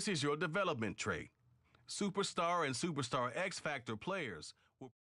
This is your development trait. Superstar and Superstar X Factor players will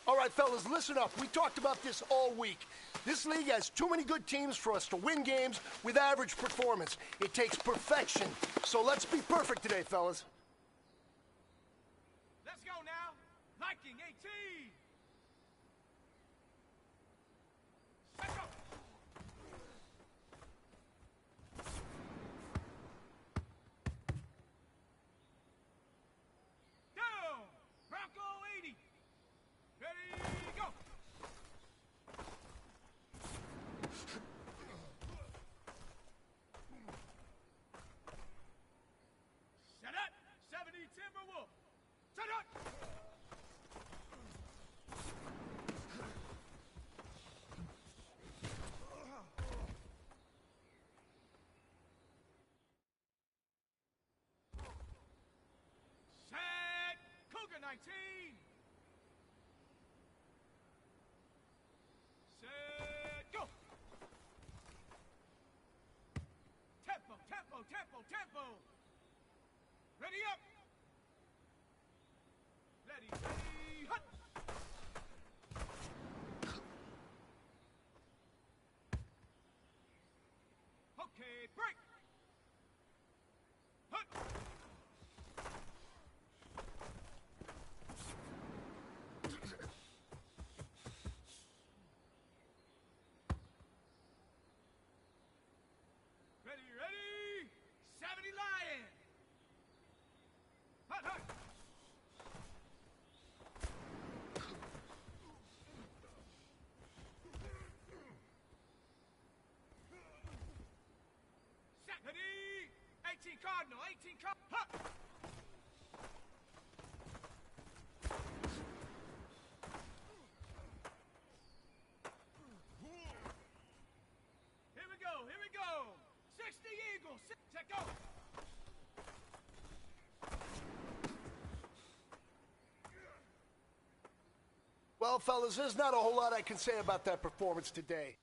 All right, fellas, listen up. We talked about this all week. This league has too many good teams for us to win games with average performance. It takes perfection. So let's be perfect today, fellas. Let's go now. Liking 18. Let's go. Down. Bronco 80. Ready, go. Set up. 70 Timberwolf. Set up. Set. Cougar 19. Set. Go. Tempo, tempo, tempo, tempo. Ready up. Ready, ready, hut. Okay, break. Hut. Cardinal, 18 Huh! Here we go! 60 Eagles! Check out! Well, fellas, there's not a whole lot I can say about that performance today.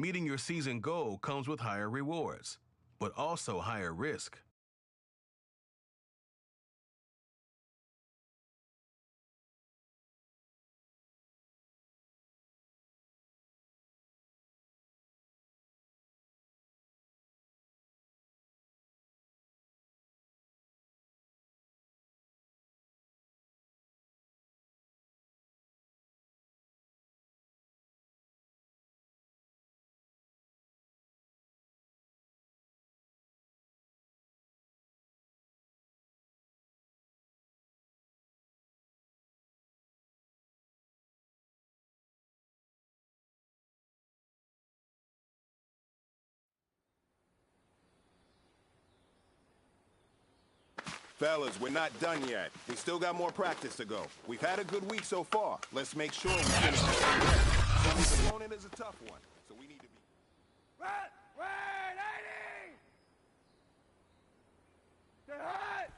Meeting your season goal comes with higher rewards, but also higher risk. Fellas, we're not done yet. We still got more practice to go. We've had a good week so far. Let's make sure we finish this opponent is a tough one, so we need to be... Wait, 80! Get hot!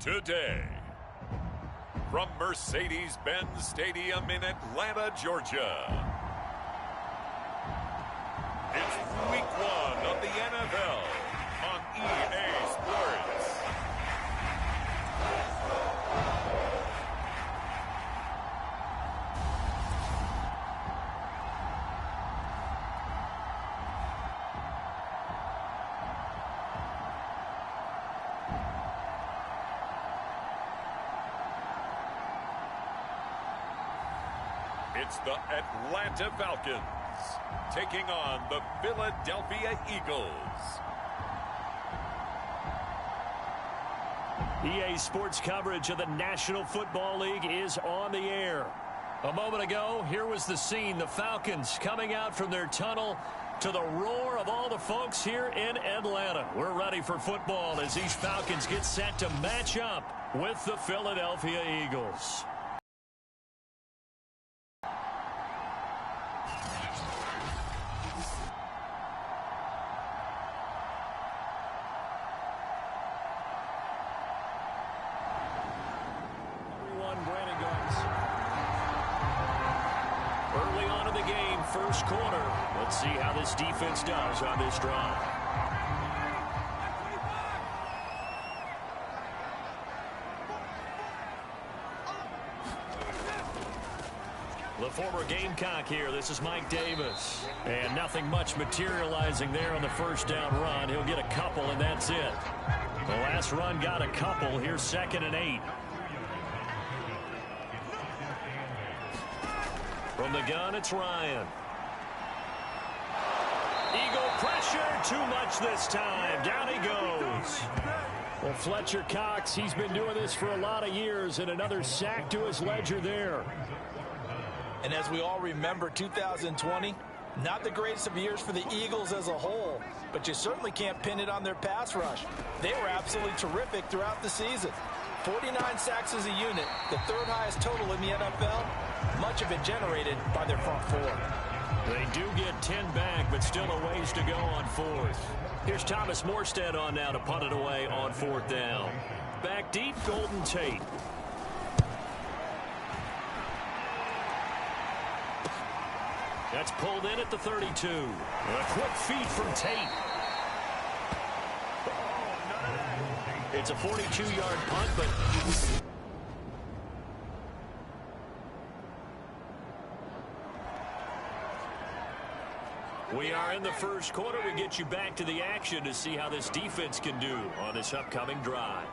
today. From Mercedes-Benz Stadium in Atlanta, Georgia. It's week 1 of the NFL on EA Sports. It's the Atlanta Falcons taking on the Philadelphia Eagles. EA Sports coverage of the National Football League is on the air. A moment ago, here was the scene. The Falcons coming out from their tunnel to the roar of all the folks here in Atlanta. We're ready for football as these Falcons get set to match up with the Philadelphia Eagles. Early on in the game, first quarter. Let's see how this defense does on this drive. The former Gamecock here. This is Mike Davis. And nothing much materializing there on the first down run. He'll get a couple, and that's it. The last run got a couple. Here's 2nd and 8. From the gun, it's Ryan. Eagle pressure, too much this time. Down he goes. Well, Fletcher Cox, he's been doing this for a lot of years, and another sack to his ledger there. And as we all remember, 2020, not the greatest of years for the Eagles as a whole, but you certainly can't pin it on their pass rush. They were absolutely terrific throughout the season. 49 sacks as a unit, the 3rd highest total in the NFL, much of it generated by their front four. They do get 10 back, but still a ways to go on 4th. Here's Thomas Morstead on now to punt it away on 4th down. Back deep, Golden Tate. That's pulled in at the 32. A quick feed from Tate. It's a 42-yard punt, but we are in the first quarter. We get you back to the action to see how this defense can do on this upcoming drive.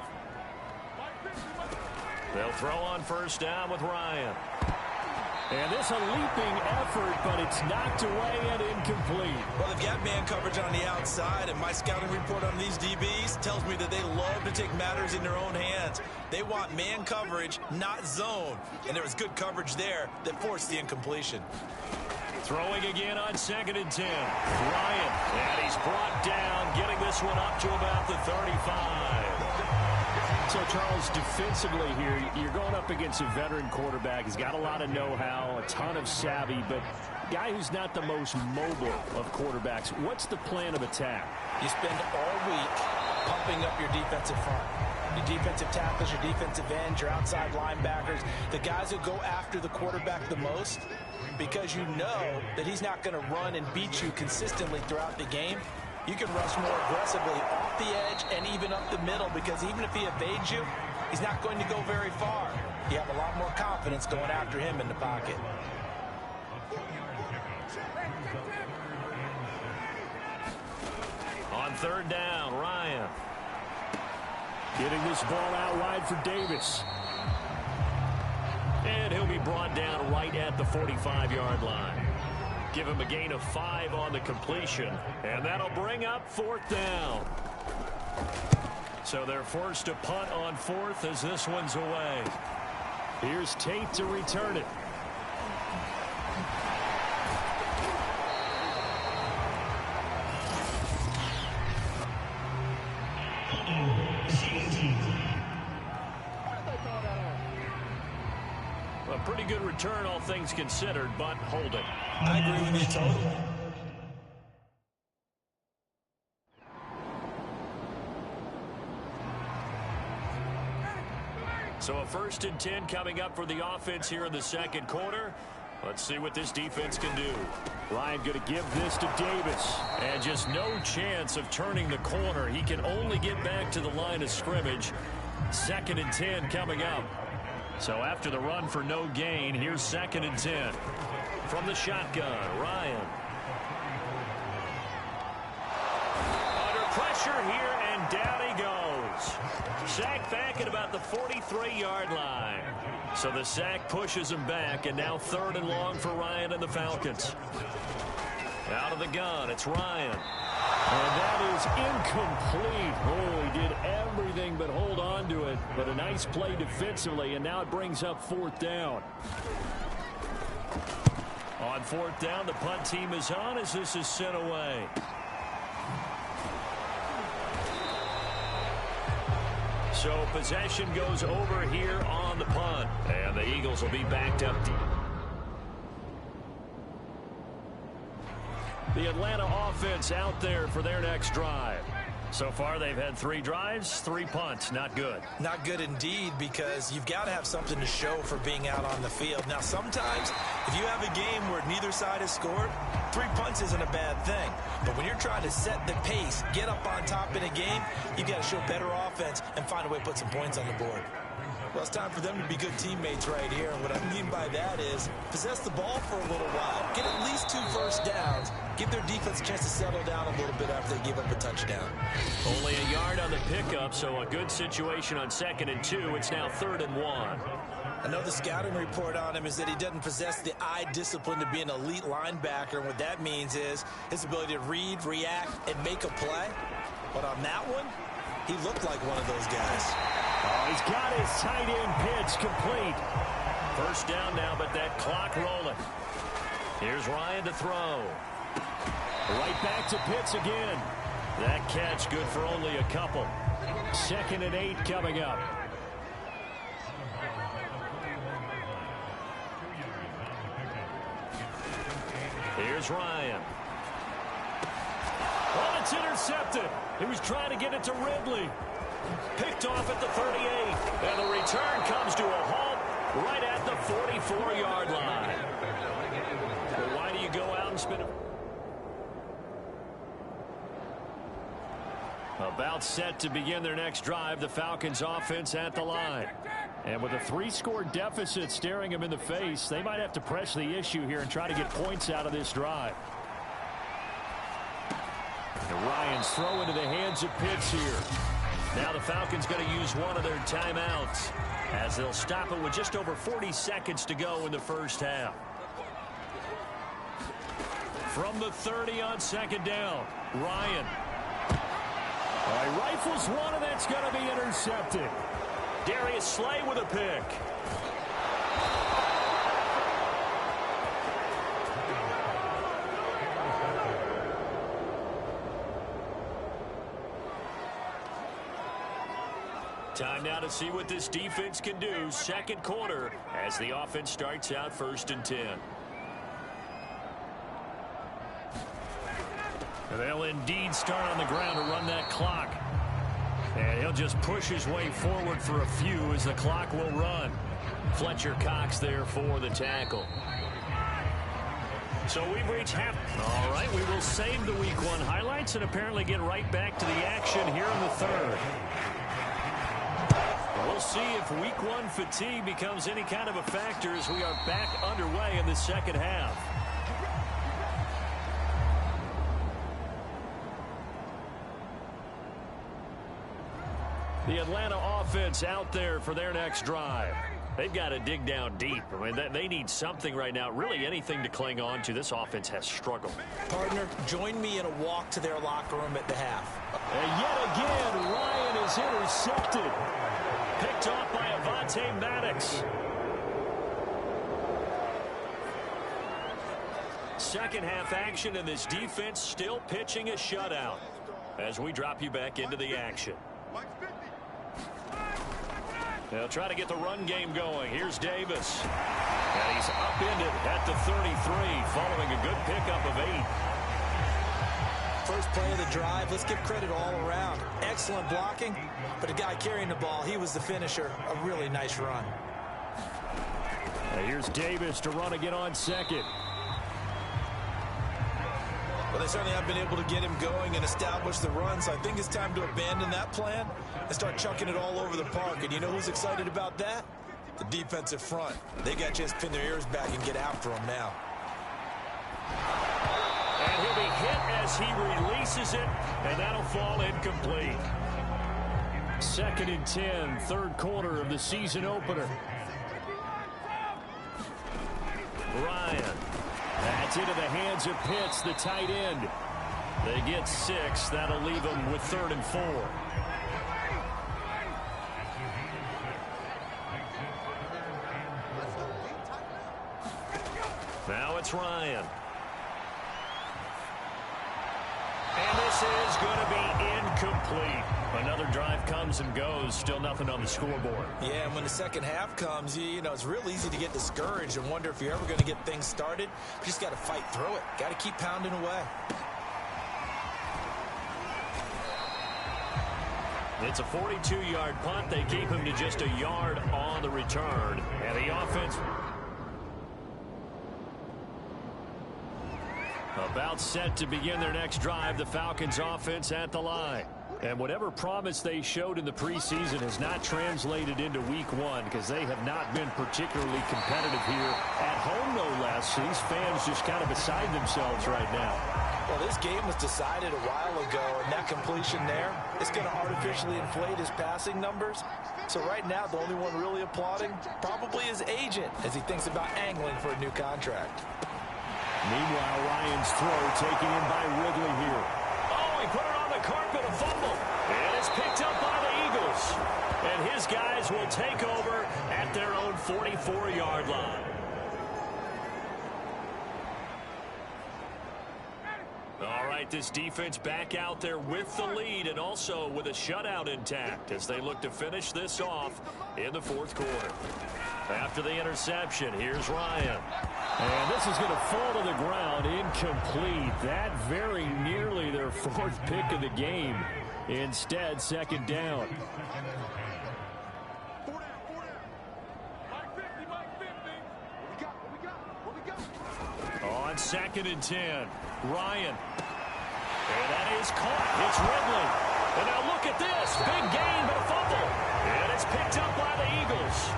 They'll throw on first down with Ryan. And this a leaping effort, but it's knocked away and incomplete. Well, they've got man coverage on the outside, and my scouting report on these DBs tells me that they love to take matters in their own hands. They want man coverage, not zone. And there was good coverage there that forced the incompletion. Throwing again on 2nd and 10. Ryan, and he's brought down, getting this one up to about the 35. So, Charles, defensively here, you're going up against a veteran quarterback. He's got a lot of know-how, a ton of savvy, but a guy who's not the most mobile of quarterbacks. What's the plan of attack? You spend all week pumping up your defensive front. Your defensive tackles, your defensive ends, your outside linebackers, the guys who go after the quarterback the most, because you know that he's not going to run and beat you consistently throughout the game. You can rush more aggressively off the edge and even up the middle, because even if he evades you, he's not going to go very far. You have a lot more confidence going after him in the pocket. On 3rd down, Ryan. Getting this ball out wide for Davis. And he'll be brought down right at the 45-yard line. Give him a gain of 5 on the completion. And that'll bring up 4th down. So they're forced to punt on 4th as this one's away. Here's Tate to return it. A pretty good return, all things considered, but hold it. I agree with you totally. So a 1st and 10 coming up for the offense here in the second quarter. Let's see what this defense can do. Ryan going to give this to Davis. And just no chance of turning the corner. He can only get back to the line of scrimmage. 2nd and 10 coming up. So after the run for no gain, here's 2nd and 10. From the shotgun, Ryan. Under pressure here, and down he goes. Sacked back at about the 43-yard line. So the sack pushes him back, and now 3rd and long for Ryan and the Falcons. Out of the gun, it's Ryan. And that is incomplete. Oh, he did everything but hold on to it. But a nice play defensively, and now it brings up 4th down. On 4th down, the punt team is on as this is sent away. So possession goes over here on the punt. And the Eagles will be backed up deep. The Atlanta offense out there for their next drive. So far, they've had 3 drives, 3 punts. Not good. Not good indeed, because you've got to have something to show for being out on the field. Now, sometimes, if you have a game where neither side has scored, 3 punts isn't a bad thing. But when you're trying to set the pace, get up on top in a game, you've got to show better offense and find a way to put some points on the board. Well, it's time for them to be good teammates right here. And what I mean by that is possess the ball for a little while, get at least 2 first downs, give their defense a chance to settle down a little bit after they give up a touchdown. Only a yard on the pickup, so a good situation on 2nd and 2. It's now 3rd and 1. Another scouting report on him is that he doesn't possess the eye discipline to be an elite linebacker. And what that means is his ability to read, react, and make a play. But on that one, he looked like one of those guys. Oh, he's got his tight end pitch complete. 1st down now, but that clock rolling. Here's Ryan to throw. Right back to Pitts again. That catch good for only a couple. 2nd and 8 coming up. Here's Ryan. Oh, it's intercepted. He was trying to get it to Ridley. Picked off at the 38. And the return comes to a halt right at the 44-yard line. Well, why do you go out and spin it? About set to begin their next drive, the Falcons offense at the line. And with a 3-score deficit staring them in the face, they might have to press the issue here and try to get points out of this drive. And Ryan's throw into the hands of Pitts here. Now the Falcons going to use one of their timeouts as they'll stop it with just over 40 seconds to go in the first half. From the 30 on 2nd down, Ryan. He rifles one, and that's going to be intercepted. Darius Slay with a pick. Time now to see what this defense can do. 2nd quarter as the offense starts out 1st and 10. They'll indeed start on the ground to run that clock. And he'll just push his way forward for a few as the clock will run. Fletcher Cox there for the tackle. So we've reached half. All right, we will save the Week 1 highlights and apparently get right back to the action here in the 3rd. We'll see if Week 1 fatigue becomes any kind of a factor as we are back underway in the 2nd half. The Atlanta offense out there for their next drive. They've got to dig down deep. I mean, they need something right now, really anything to cling on to. This offense has struggled. Partner, join me in a walk to their locker room at the half. And yet again, Ryan is intercepted. Picked off by Avonte Maddox. 2nd half action, and this defense still pitching a shutout as we drop you back into the action. They'll try to get the run game going. Here's Davis. And he's upended at the 33 following a good pickup of 8. first play of the drive. Let's give credit all around. Excellent blocking, but the guy carrying the ball, he was the finisher. A really nice run. Here's Davis to run again on second. Well, they certainly have been able to get him going and establish the run, so I think it's time to abandon that plan and start chucking it all over the park. And you know who's excited about that? The defensive front. They got a chance to pin their ears back and get after him now. And he'll be hit as he releases it, and that'll fall incomplete. 2nd and 10, third quarter of the season opener. Ryan. That's into the hands of Pitts, the tight end. They get 6. That'll leave them with 3rd and 4. Now it's Ryan. And this is going to be incomplete. Another drive comes and goes. Still nothing on the scoreboard. Yeah, and when the second half comes, you know, it's real easy to get discouraged and wonder if you're ever going to get things started. You just got to fight through it. Got to keep pounding away. It's a 42-yard punt. They keep him to just a yard on the return. And the offense about set to begin their next drive. The Falcons offense at the line. And whatever promise they showed in the preseason has not translated into week 1 because they have not been particularly competitive here at home, no less. These fans just kind of beside themselves right now. Well, this game was decided a while ago, and that completion there is going to artificially inflate his passing numbers. So right now, the only one really applauding probably his agent as he thinks about angling for a new contract. Meanwhile, Ryan's throw taken in by Ridley here. Oh, he put it on the carpet, a fumble. And it's picked up by the Eagles. And his guys will take over at their own 44-yard line. All right, this defense back out there with the lead and also with a shutout intact as they look to finish this off in the 4th quarter. After the interception, here's Ryan. And this is going to fall to the ground, incomplete. That very nearly their 4th pick of the game. Instead, 2nd down. On 2nd and 10, Ryan. And that is caught. It's Ridley. And now look at this. Big gain, but a fumble. And it's picked up by the Eagles.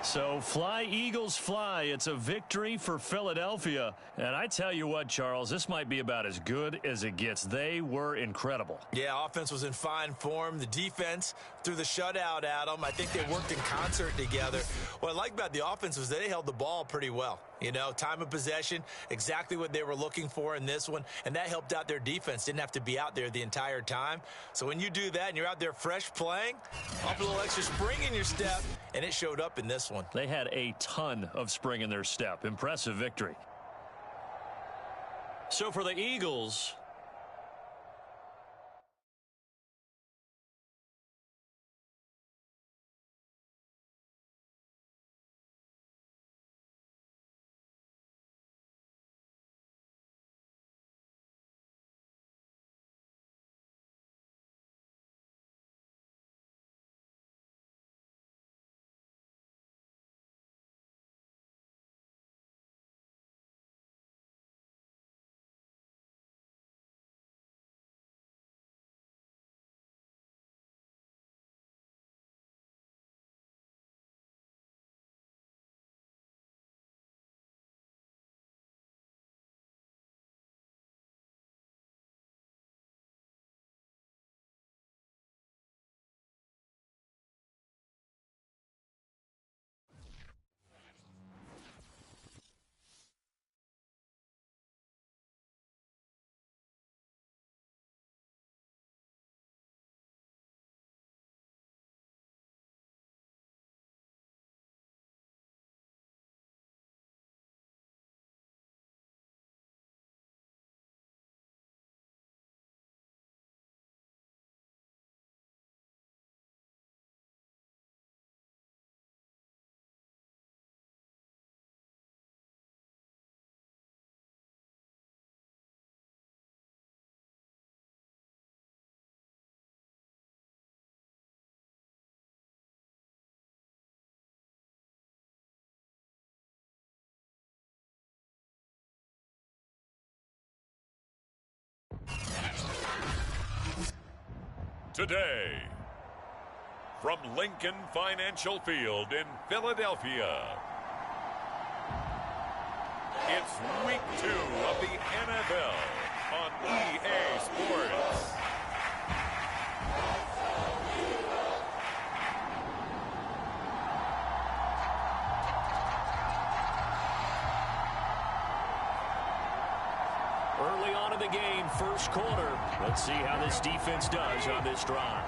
So fly, Eagles, fly. It's a victory for Philadelphia. And I tell you what, Charles, this might be about as good as it gets. They were incredible. Yeah, offense was in fine form. The defense threw the shutout at them. I think they worked in concert together. What I like about the offense was they held the ball pretty well. You know, time of possession, exactly what they were looking for in this one, and that helped out their defense. Didn't have to be out there the entire time. So when you do that and you're out there fresh playing, off a little extra spring in your step, and it showed up in this one. They had a ton of spring in their step. Impressive victory. So for the Eagles, today. From Lincoln Financial Field in Philadelphia, it's Week 2 of the NFL on EA Sports. Early on in the game, first quarter. Let's see how this defense does on this drive.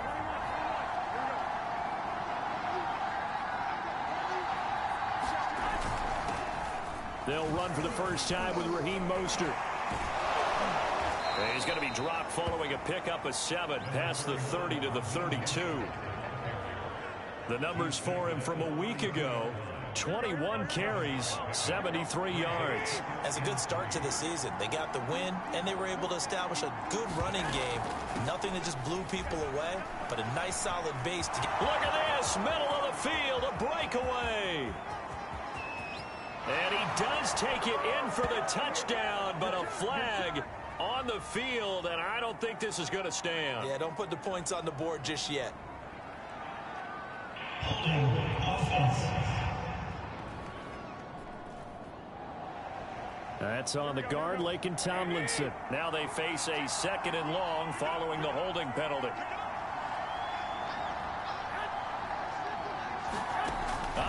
They'll run for the first time with Raheem Mostert. And he's going to be dropped following a pickup of 7 past the 30 to the 32. The numbers for him from a week ago: 21 carries, 73 yards. That's a good start to the season. They got the win, and they were able to establish a good running game. Nothing that just blew people away, but a nice solid base to get. Look at this, middle of the field, a breakaway. And he does take it in for the touchdown, but a flag on the field, and I don't think this is going to stand. Yeah, don't put the points on the board just yet. That's on the guard, Laken Tomlinson. Now they face a 2nd and long following the holding penalty.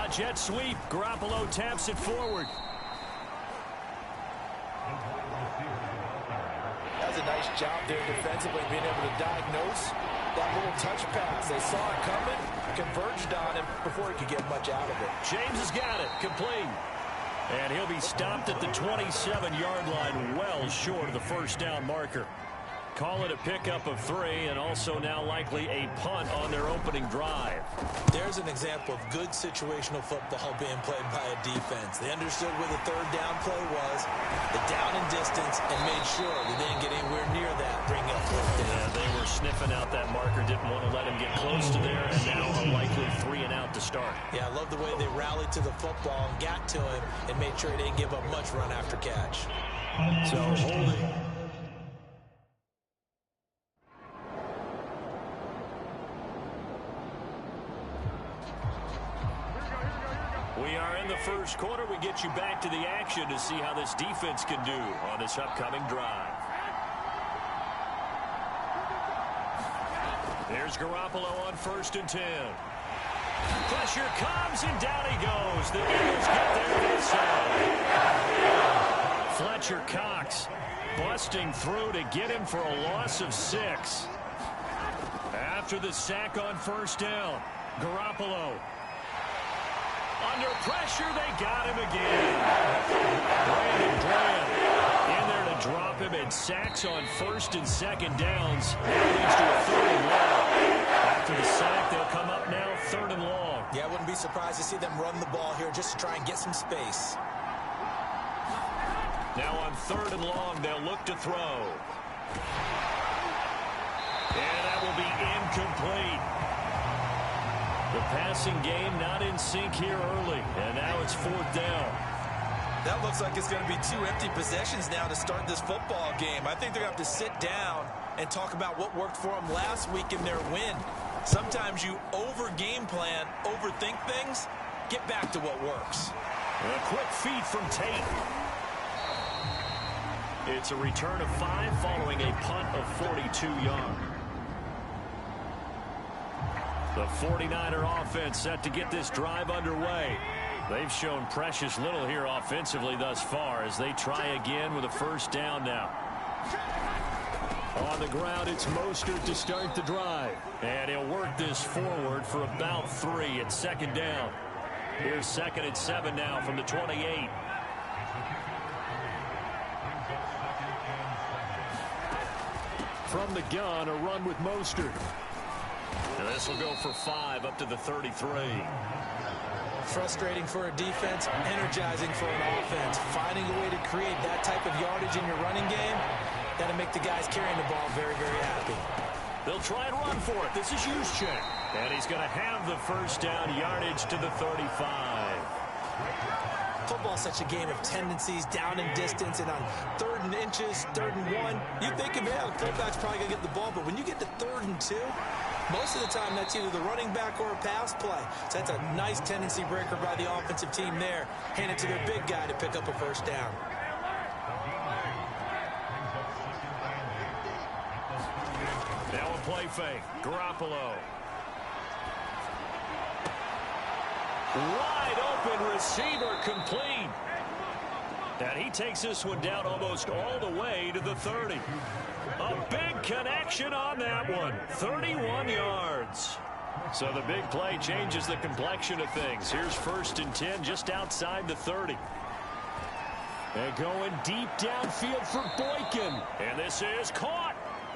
Jet sweep. Garoppolo taps it forward. That's a nice job there defensively, being able to diagnose that little touch pass. They saw it coming, converged on him before he could get much out of it. James has got it, complete. And he'll be stopped at the 27-yard line, well short of the first down marker. Call it a pickup of 3, and also now likely a punt on their opening drive. There's an example of good situational football being played by a defense. They understood where the 3rd down play was, the down and distance, and made sure they didn't get anywhere near that, bringing up 4th down. Yeah, they were sniffing out that marker, didn't want to let him get close to there, and now a likely 3 and out to start. Yeah, I love the way they rallied to the football and got to him and made sure he didn't give up much run after catch. So holding. We are in the first quarter. We get you back to the action to see how this defense can do on this upcoming drive. Here's Garoppolo on 1st and 10. Pressure comes, and down he goes. The Eagles get there this side. Fletcher Cox busting through to get him for a loss of 6. After the sack on 1st down, Garoppolo. Under pressure, they got him again. Brandon Graham in there to drop him, and sacks on 1st and 2nd downs. That leads to a 3rd and long. After the sack, they'll come up now 3rd and long. Yeah, I wouldn't be surprised to see them run the ball here just to try and get some space. Now on 3rd and long, they'll look to throw. And that will be incomplete. The passing game not in sync here early, and now it's 4th down. That looks like it's going to be 2 empty possessions now to start this football game. I think they're going to have to sit down and talk about what worked for them last week in their win. Sometimes you over-game plan, overthink things, get back to what works. A quick feed from Tate. It's a return of 5 following a punt of 42 yards. The 49er offense set to get this drive underway. They've shown precious little here offensively thus far as they try again with a 1st down now. On the ground, it's Mostert to start the drive. And he'll work this forward for about 3 at 2nd down. Here's 2nd and 7 now from the 28. From the gun, a run with Mostert. And this will go for 5 up to the 33. Frustrating for a defense, energizing for an offense. Finding a way to create that type of yardage in your running game, that'll make the guys carrying the ball very, very happy. They'll try and run for it. This is Juszczyk. And he's going to have the 1st down, yardage to the 35. Football's such a game of tendencies, down and distance, and on 3rd and inches, 3rd and 1, you think, man, the fullback's probably going to get the ball, but when you get to 3rd and 2, most of the time that's either the running back or a pass play. So that's a nice tendency breaker by the offensive team there. Hand it to their big guy to pick up a first down. Now a play fake. Garoppolo. Wide open receiver complete. And he takes this one down almost all the way to the 30. A big connection on that one. 31 yards. So the big play changes the complexion of things. Here's 1st and 10 just outside the 30. And going deep downfield for Boykin. And this is caught.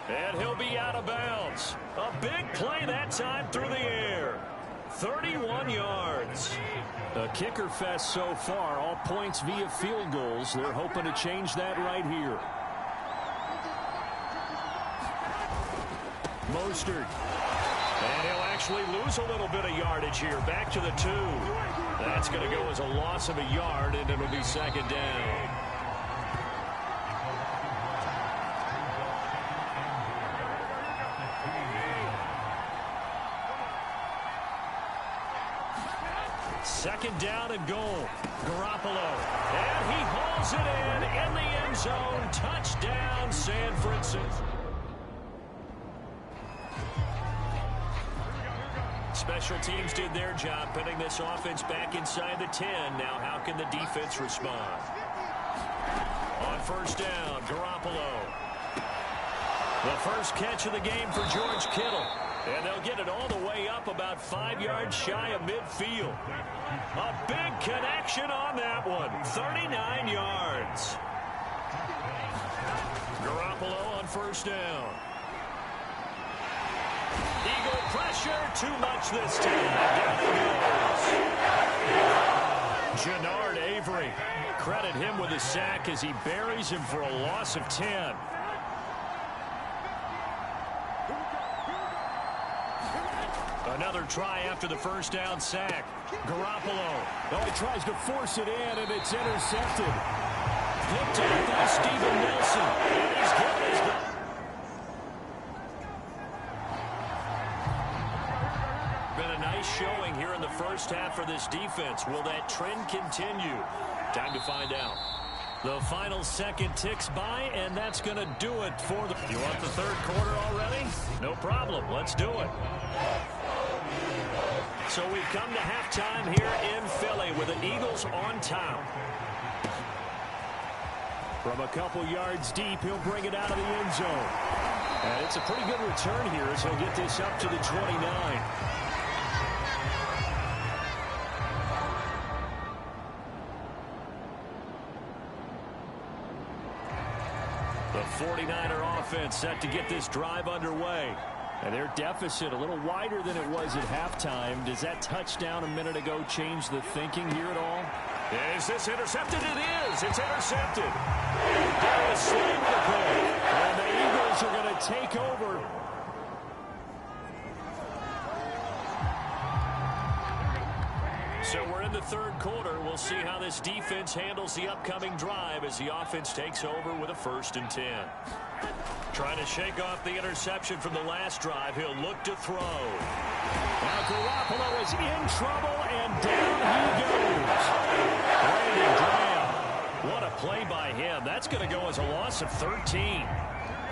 And he'll be out of bounds. A big play that time through the air. 31 yards. A kicker fest so far. All points via field goals. They're hoping to change that right here. Mostert. And he'll actually lose a little bit of yardage here. Back to the 2. That's going to go as a loss of a yard, and it'll be 2nd down. Second down and goal. Garoppolo. And he hauls it in the end zone. Touchdown, San Francisco. Special teams did their job putting this offense back inside the 10. Now how can the defense respond? On 1st down, Garoppolo. The first catch of the game for George Kittle. And they'll get it all the way up about 5 yards shy of midfield. A big connection on that one. 39 yards. Garoppolo on 1st down. Eagle pressure. Too much this time. Down he goes. Jannard Avery. Credit him with a sack as he buries him for a loss of 10. Another try after the 1st down sack. Garoppolo. Oh, he tries to force it in, and it's intercepted. Picked up by Steven Nelson. And he's given his... Been a nice showing here in the first half for this defense. Will that trend continue? Time to find out. The final second ticks by, and that's going to do it for the... You want the 3rd quarter already? No problem. Let's do it. So we've come to halftime here in Philly with the Eagles on top. From a couple yards deep, he'll bring it out of the end zone. And it's a pretty good return here as he'll get this up to the 29. The 49er offense set to get this drive underway. And their deficit a little wider than it was at halftime. Does that touchdown a minute ago change the thinking here at all? Is this intercepted? It is. It's intercepted. That was slammed the play. And the Eagles are going to take over. So we're in the 3rd quarter. We'll see how this defense handles the upcoming drive as the offense takes over with a 1st and 10. Trying to shake off the interception from the last drive. He'll look to throw. Now Garoppolo is in trouble, and down he goes. Brandon Graham. What a play by him. That's going to go as a loss of 13.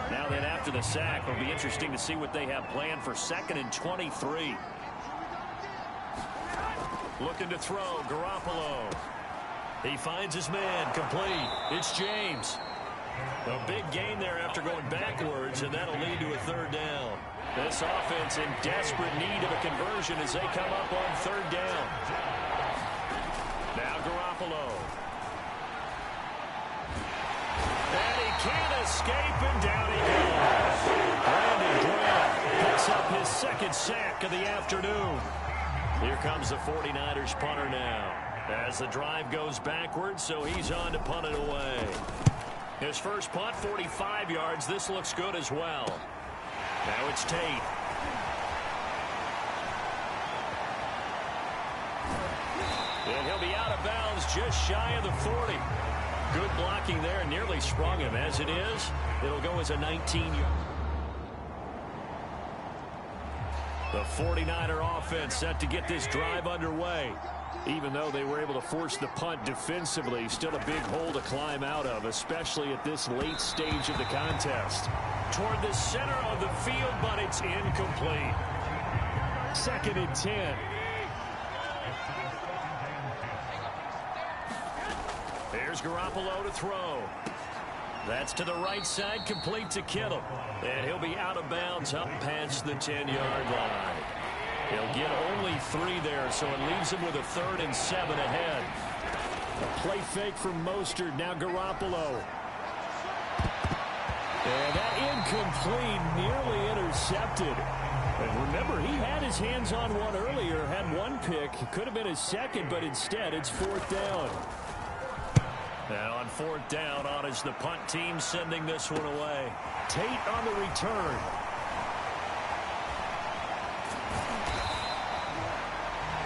Now then, after the sack, it'll be interesting to see what they have planned for 2nd and 23. Looking to throw, Garoppolo. He finds his man, complete. It's James. A big gain there after going backwards, and that'll lead to a 3rd down. This offense in desperate need of a conversion as they come up on 3rd down. Now Garoppolo. And he can't escape, and down he goes. Brandon Graham picks up his 2nd sack of the afternoon. Here comes the 49ers punter now. As the drive goes backwards, so he's on to punt it away. His first punt, 45 yards. This looks good as well. Now it's Tate. And he'll be out of bounds just shy of the 40. Good blocking there, nearly sprung him. As it is, it'll go as a 19-yard. The 49er offense set to get this drive underway. Even though they were able to force the punt defensively, still a big hole to climb out of, especially at this late stage of the contest. Toward the center of the field, but it's incomplete. 2nd and 10. Here's Garoppolo to throw. That's to the right side, complete to Kittle. And he'll be out of bounds up past the 10-yard line. He'll get only 3 there, so it leaves him with a 3rd and 7 ahead. A play fake from Mostert, now Garoppolo. And that incomplete, nearly intercepted. And remember, he had his hands on one earlier, had 1 pick. It could have been his 2nd, but instead it's 4th down. And on 4th down, on is the punt team sending this one away. Tate on the return.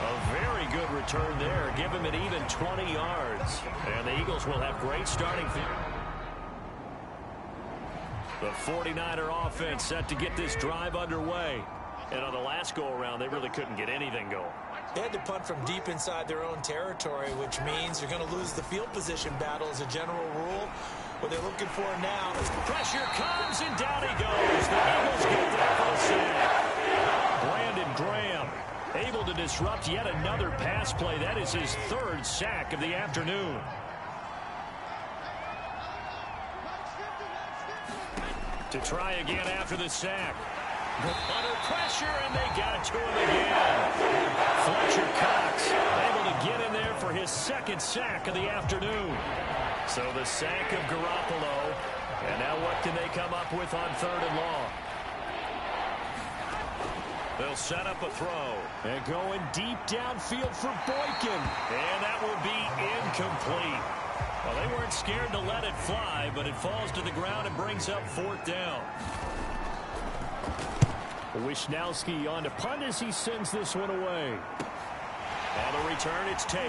A very good return there. Give him an even 20 yards. And the Eagles will have great starting field. The 49er offense set to get this drive underway. And on the last go-around, they really couldn't get anything going. They had to punt from deep inside their own territory, which means you're going to lose the field position battle as a general rule. What they're looking for now is pressure comes, and down he goes. The Eagles get there for a sack. Brandon Graham able to disrupt yet another pass play. That is his 3rd sack of the afternoon. To try again after the sack. Under pressure, and they got to him again. Fletcher Cox able to get in there for his 2nd sack of the afternoon. So the sack of Garoppolo. And now what can they come up with on 3rd and long? They'll set up a throw. And going deep downfield for Boykin. And that will be incomplete. Well, they weren't scared to let it fly, but it falls to the ground and brings up 4th down. Wisnowski on to punt as he sends this one away. On the return, it's Tate.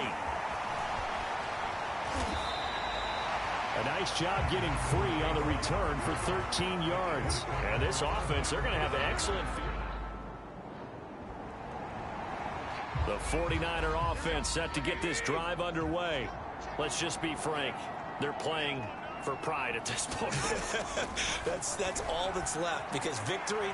A nice job getting free on the return for 13 yards. And this offense, they're going to have an excellent field. The 49er offense set to get this drive underway. Let's just be frank. They're playing for pride at this point. that's all that's left, because victory,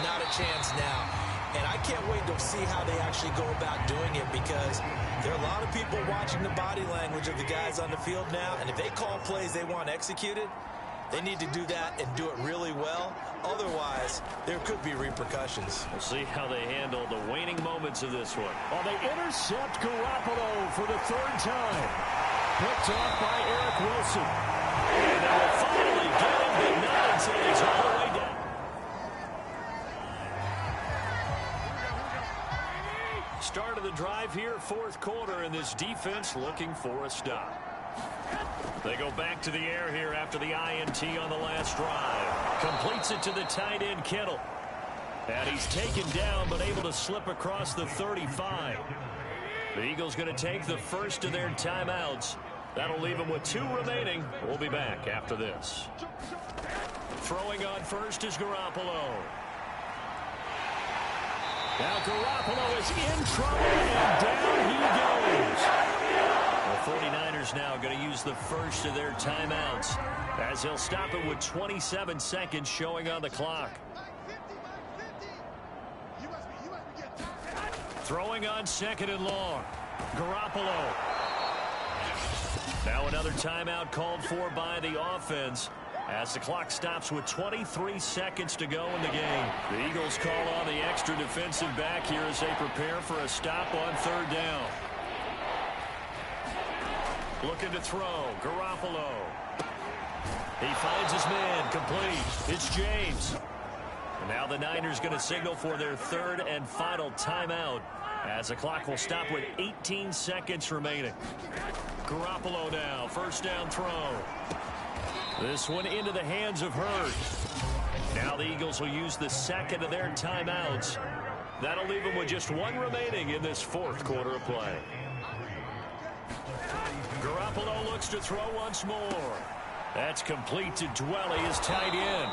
not a chance now. And I can't wait to see how they actually go about doing it, because there are a lot of people watching the body language of the guys on the field now, and if they call plays they want executed, they need to do that and do it really well. Otherwise, there could be repercussions. We'll see how they handle the waning moments of this one. Oh, they intercept Garoppolo for the 3rd time. Picked off by Eric Wilson. And they will finally get him, but not until he's all the way down. Start of the drive here, 4th quarter, and this defense looking for a stop. They go back to the air here after the INT on the last drive. Completes it to the tight end, Kittle. And he's taken down, but able to slip across the 35. The Eagles going to take the first of their timeouts. That'll leave them with 2 remaining. We'll be back after this. Throwing on first is Garoppolo. Now Garoppolo is in trouble, and down he goes. The 49ers now going to use the first of their timeouts, as he'll stop it with 27 seconds showing on the clock. Throwing on 2nd and long. Garoppolo. Now another timeout called for by the offense, as the clock stops with 23 seconds to go in the game. The Eagles call on the extra defensive back here as they prepare for a stop on 3rd down. Looking to throw. Garoppolo. He finds his man. Complete. It's James. And now the Niners going to signal for their 3rd and final timeout, as the clock will stop with 18 seconds remaining. Garoppolo now. 1st down throw. This one into the hands of Hurd. Now the Eagles will use the 2nd of their timeouts. That'll leave them with just 1 remaining in this 4th quarter of play. Garoppolo looks to throw once more. That's complete to Dwelly, his tight end.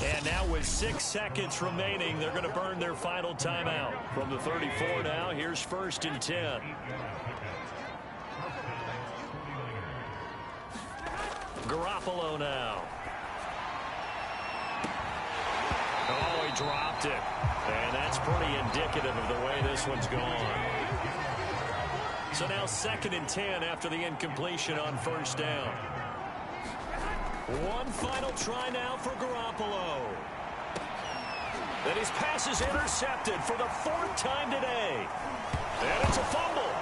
And now with 6 seconds remaining, they're going to burn their final timeout. From the 34 now, here's 1st and 10. Garoppolo now. Oh, he dropped it. And that's pretty indicative of the way this one's gone. So now 2nd and 10 after the incompletion on 1st down. One final try now for Garoppolo. Then his pass is intercepted for the 4th time today. And it's a fumble.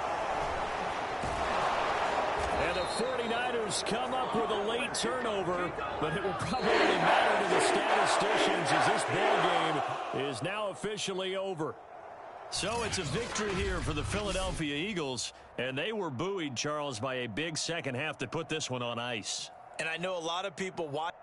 And the 49ers come up with a late turnover, but it will probably matter to the statisticians as this ball game is now officially over. So it's a victory here for the Philadelphia Eagles, and they were buoyed, Charles, by a big second half that put this one on ice. And I know a lot of people watch.